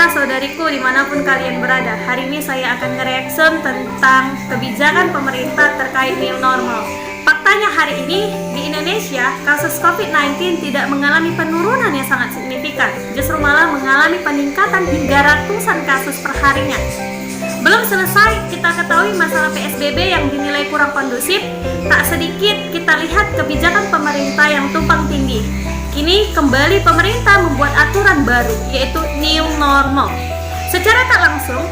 saudara-saudariku dimanapun kalian berada. Hari ini saya akan nge-reaction tentang kebijakan pemerintah terkait new normal. Faktanya hari ini di Indonesia kasus COVID-19 tidak mengalami penurunan yang sangat signifikan, justru malah mengalami peningkatan hingga ratusan kasus per harinya. Belum selesai kita ketahui masalah PSBB yang dinilai kurang kondusif, tak sedikit kita lihat kebijakan pemerintah yang tumpang tindih. Kini kembali pemerintah membuat aturan baru, yaitu new normal. Secara tak langsung,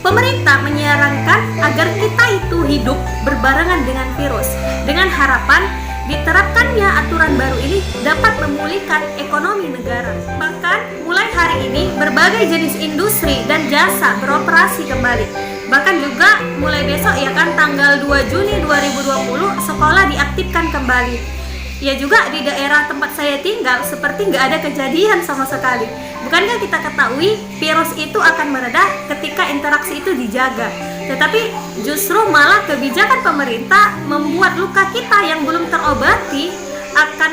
pemerintah menyarankan agar kita itu hidup berbarengan dengan virus, dengan harapan diterapkannya aturan baru ini dapat memulihkan ekonomi negara. Bahkan mulai hari ini berbagai jenis industri dan jasa beroperasi kembali. Bahkan juga mulai besok ya kan tanggal 2 Juni 2020 sekolah diaktifkan kembali. Ya juga di daerah tempat saya tinggal seperti nggak ada kejadian sama sekali. Bukankah kita ketahui virus itu akan meredah ketika interaksi itu dijaga? Tetapi justru malah kebijakan pemerintah membuat luka kita yang belum terobati akan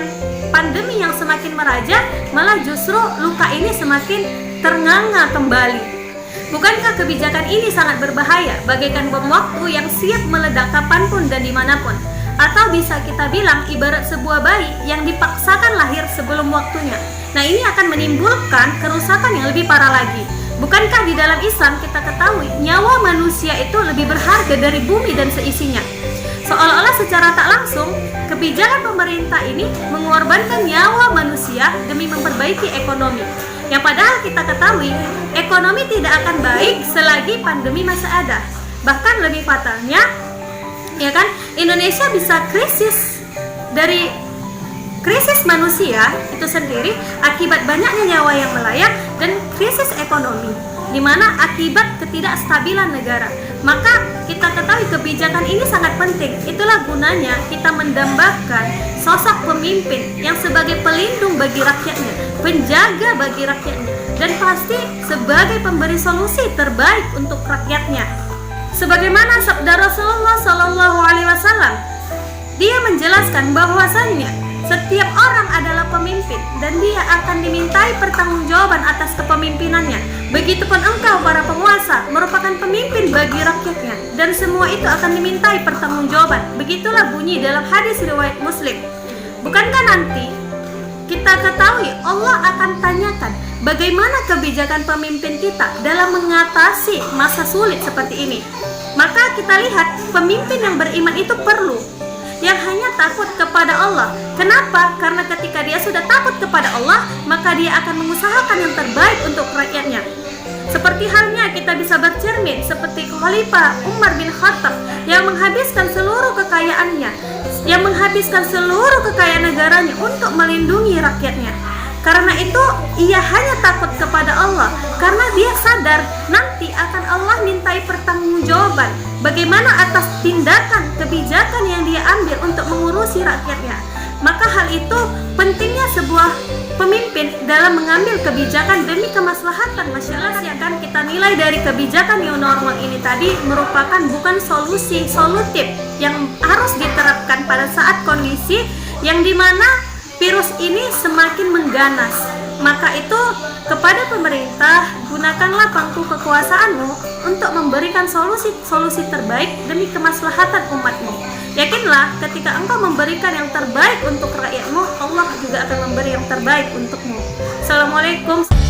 pandemi yang semakin merajak, malah justru luka ini semakin ternganga kembali. Bukankah kebijakan ini sangat berbahaya, bagaikan bom waktu yang siap meledak kapanpun dan dimanapun? Atau bisa kita bilang ibarat sebuah bayi yang dipaksakan lahir sebelum waktunya. Nah, ini akan menimbulkan kerusakan yang lebih parah lagi. Bukankah di dalam Islam kita ketahui nyawa manusia itu lebih berharga dari bumi dan seisinya? Seolah-olah secara tak langsung kebijakan pemerintah ini mengorbankan nyawa manusia demi memperbaiki ekonomi. Yang padahal kita ketahui ekonomi tidak akan baik selagi pandemi masih ada. Bahkan lebih fatalnya, ya kan, Indonesia bisa krisis dari krisis manusia itu sendiri akibat banyaknya nyawa yang melayang dan krisis ekonomi di mana akibat ketidakstabilan negara. Maka kita ketahui kebijakan ini sangat penting. Itulah gunanya kita mendambakan sosok pemimpin yang sebagai pelindung bagi rakyatnya, penjaga bagi rakyatnya, dan pasti sebagai pemberi solusi terbaik untuk rakyatnya. Sebagaimana sabda Rasulullah Shallallahu Alaihi Wasallam, dia menjelaskan bahwasannya setiap orang adalah pemimpin dan dia akan dimintai pertanggungjawaban atas kepemimpinannya. Begitupun engkau para penguasa merupakan pemimpin bagi rakyatnya dan semua itu akan dimintai pertanggungjawaban. Begitulah bunyi dalam hadis riwayat Muslim. Bukankah nanti kita ketahui Allah akan tanyakan bagaimana kebijakan pemimpin kita dalam mengatasi masa sulit seperti ini? Maka kita lihat pemimpin yang beriman itu perlu yang hanya takut kepada Allah. Kenapa? Karena ketika dia sudah takut kepada Allah, maka dia akan mengusahakan yang terbaik untuk rakyatnya. Seperti halnya kita bisa bercermin seperti Khalifah Umar bin Khattab yang menghabiskan seluruh kekayaannya, yang menghabiskan seluruh kekayaan negaranya untuk melindungi rakyatnya. Karena itu ia hanya takut kepada Allah, karena dia sadar nanti akan Allah mintai pertanggungjawaban bagaimana atas tindakan kebijakan yang dia ambil untuk mengurusi rakyatnya. Maka hal itu pentingnya sebuah pemimpin dalam mengambil kebijakan demi kemaslahatan masyarakat. Ya kan, kita nilai dari kebijakan new normal ini tadi merupakan bukan solusi solutif yang harus diterapkan pada saat kondisi yang dimana virus ini semakin mengganas. Maka itu kepada pemerintah, gunakanlah pangku kekuasaanmu untuk memberikan solusi terbaik demi kemaslahatan umatmu. Yakinlah ketika engkau memberikan yang terbaik untuk rakyatmu, Allah juga akan memberi yang terbaik untukmu. Assalamualaikum.